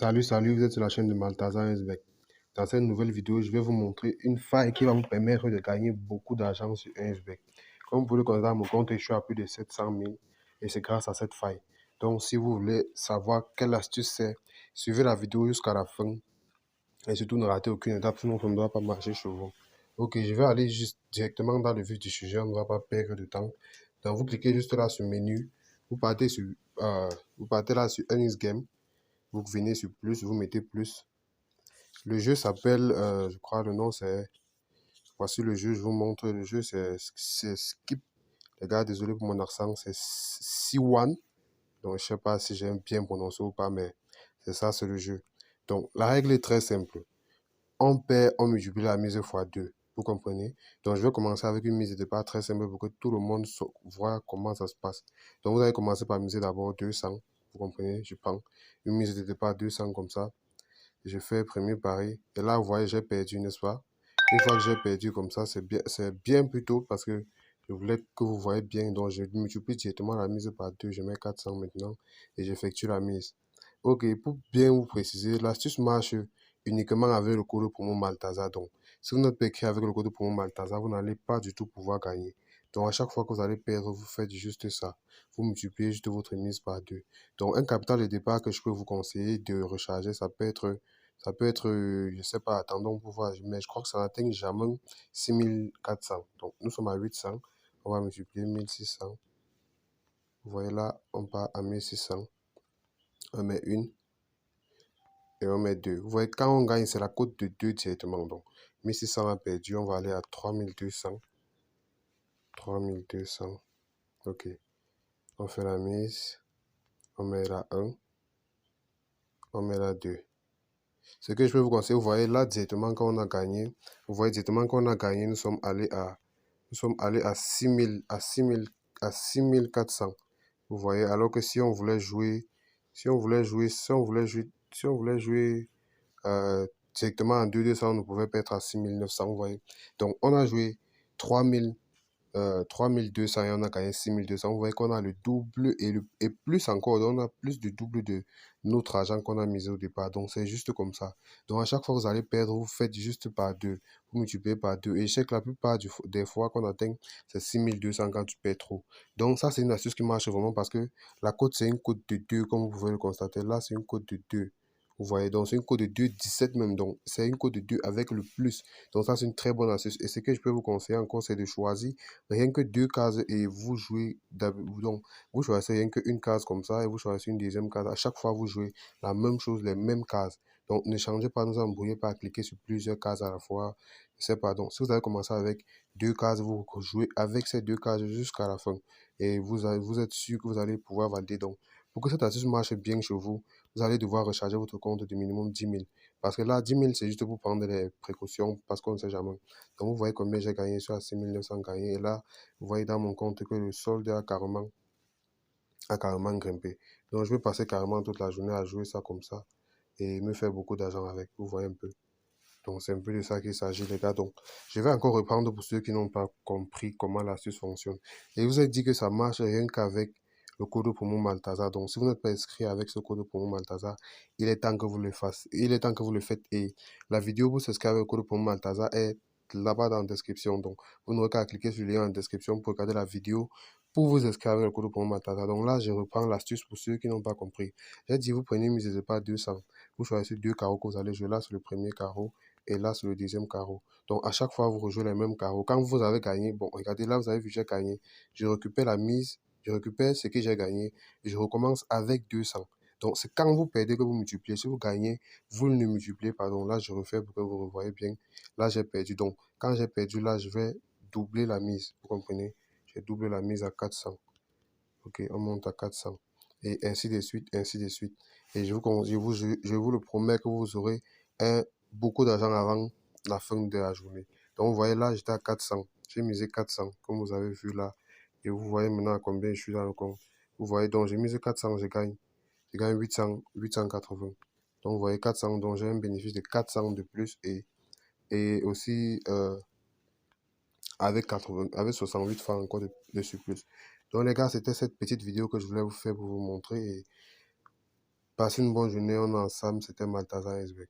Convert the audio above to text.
Salut, vous êtes sur la chaîne de Maltazar Uzbek. Dans cette nouvelle vidéo, je vais vous montrer une faille qui va vous permettre de gagner beaucoup d'argent sur Uzbek. Comme vous pouvez le constater, mon compte, je suis à plus de 700 000 et c'est grâce à cette faille. Donc, si vous voulez savoir quelle astuce c'est, suivez la vidéo jusqu'à la fin et surtout ne ratez aucune étape, sinon ça ne doit pas marcher chez vous. Ok, je vais aller juste directement dans le vif du sujet, on ne va pas perdre de temps. Donc, vous cliquez juste là sur menu, vous partez, vous partez là sur Earnings Game. Vous venez sur plus, vous mettez plus. Le jeu s'appelle, je crois le nom c'est... Voici le jeu, je vous montre. Le jeu c'est Skip. Les gars, désolé pour mon accent, c'est C1. Donc je sais pas si j'ai bien prononcé ou pas, mais c'est ça, c'est le jeu. Donc la règle est très simple. On perd, on multiplie la mise fois 2. Vous comprenez? Donc je vais commencer avec une mise de départ très simple pour que tout le monde voit comment ça se passe. Donc vous allez commencer par miser d'abord 200. Vous comprenez? Je prends une mise de départ 200 comme ça. Je fais premier pari. Et là, vous voyez, j'ai perdu, n'est-ce pas? Une fois que j'ai perdu comme ça, c'est bien plutôt parce que je voulais que vous voyez bien. Donc, je multiplie directement la mise par 2. Je mets 400 maintenant et j'effectue la mise. Ok, pour bien vous préciser, l'astuce marche uniquement avec le code promo Maltazar. Donc, si vous n'êtes pas écrit avec le code promo Maltazar, vous n'allez pas du tout pouvoir gagner. Donc, à chaque fois que vous allez perdre, vous faites juste ça. Vous multipliez juste votre mise par 2. Donc, un capital de départ que je peux vous conseiller de recharger, ça peut être, je sais pas, attendons pour voir, mais je crois que ça n'atteint jamais 6400. Donc, nous sommes à 800. On va multiplier 1600. Vous voyez là, on part à 1600. On met une et on met 2. Vous voyez, quand on gagne, c'est la cote de 2 directement. Donc, 1600 a perdu, on va aller à 3200. 3200. Ok. On fait la mise. On met la 1. On met la 2. Ce que je peux vous conseiller, vous voyez là directement quand on a gagné, vous voyez directement quand on a gagné, nous sommes allés à 6000, à 6400. Vous voyez, alors que si on voulait jouer, directement en 2-200, on ne pouvait pas être à 6900, vous voyez. Donc, on a joué 3000, 3200 et on a gagné 6200. Vous voyez qu'on a le double et plus encore. On a plus du double de notre argent qu'on a mis au départ. Donc, c'est juste comme ça. Donc, à chaque fois que vous allez perdre, vous faites juste par 2. Vous multipliez par 2. Et je sais que la plupart des fois qu'on atteint, c'est 6200 quand tu perds trop. Donc, ça, c'est une astuce qui marche vraiment parce que la cote, c'est une cote de 2, comme vous pouvez le constater. Là, c'est une cote de 2. Vous voyez, donc c'est une cote de 2,17 même. Donc, c'est une cote de 2 avec le plus. Donc, ça, c'est une très bonne astuce. Et ce que je peux vous conseiller encore, c'est de choisir rien que 2 cases et vous jouez. Donc, vous choisissez rien qu'une case comme ça et vous choisissez une deuxième case. À chaque fois, vous jouez la même chose, les mêmes cases. Donc, ne changez pas, ne vous embrouillez pas à cliquer sur plusieurs cases à la fois. Je sais pas. Donc, si vous avez commencé avec 2 cases, vous jouez avec ces 2 cases jusqu'à la fin. Et vous êtes sûr que vous allez pouvoir valider. Donc, pour que cette astuce marche bien chez vous, vous allez devoir recharger votre compte de minimum 10 000. Parce que là, 10 000, c'est juste pour prendre les précautions parce qu'on ne sait jamais. Donc, vous voyez combien j'ai gagné, je suis à 6 900 gagnés. Et là, vous voyez dans mon compte que le solde a carrément grimpé. Donc, je vais passer carrément toute la journée à jouer ça comme ça et me faire beaucoup d'argent avec. Vous voyez un peu. Donc, c'est un peu de ça qu'il s'agit, les gars. Donc, je vais encore reprendre pour ceux qui n'ont pas compris comment l'astuce fonctionne. Et vous avez dit que ça marche rien qu'avec le code promo Maltazar. Donc, si vous n'êtes pas inscrit avec ce code promo Maltazar, il est temps que vous le fassiez. Il est temps que vous le faites. Et la vidéo pour s'inscrire avec le code promo Maltazar est là-bas dans la description. Donc, vous n'aurez qu'à cliquer sur le lien en description pour regarder la vidéo pour vous inscrire avec le code promo Maltazar. Donc là, je reprends l'astuce pour ceux qui n'ont pas compris. J'ai dit, vous prenez une mise de pas 200. Vous choisissez 2 carreaux que vous allez jouer. Là, c'est le premier carreau. Et là, c'est le deuxième carreau. Donc, à chaque fois, vous rejouez les mêmes carreaux. Quand vous avez gagné, bon, regardez, là, vous avez vu, j'ai gagné. Je récupère la mise, je récupère ce que j'ai gagné. Je recommence avec 200. Donc, c'est quand vous perdez que vous multipliez. Si vous gagnez, vous ne multipliez pas. Donc, là, je refais pour que vous revoyez bien. Là, j'ai perdu. Donc, quand j'ai perdu, là, je vais doubler la mise. Vous comprenez? J'ai doublé la mise à 400. Ok, on monte à 400. Et ainsi de suite, ainsi de suite. Et je vous le promets que vous aurez beaucoup d'argent avant la fin de la journée. Donc, vous voyez là, j'étais à 400. J'ai misé 400, comme vous avez vu là. Et vous voyez maintenant à combien je suis dans le compte. Vous voyez, donc j'ai misé 400, je gagne. Je gagne 880. Donc, vous voyez 400, donc j'ai un bénéfice de 400 de plus. Et aussi, avec 68 francs encore de surplus. Donc les gars, c'était cette petite vidéo que je voulais vous faire pour vous montrer. Et Passez une bonne journée. On est ensemble. C'était Maltazar SB.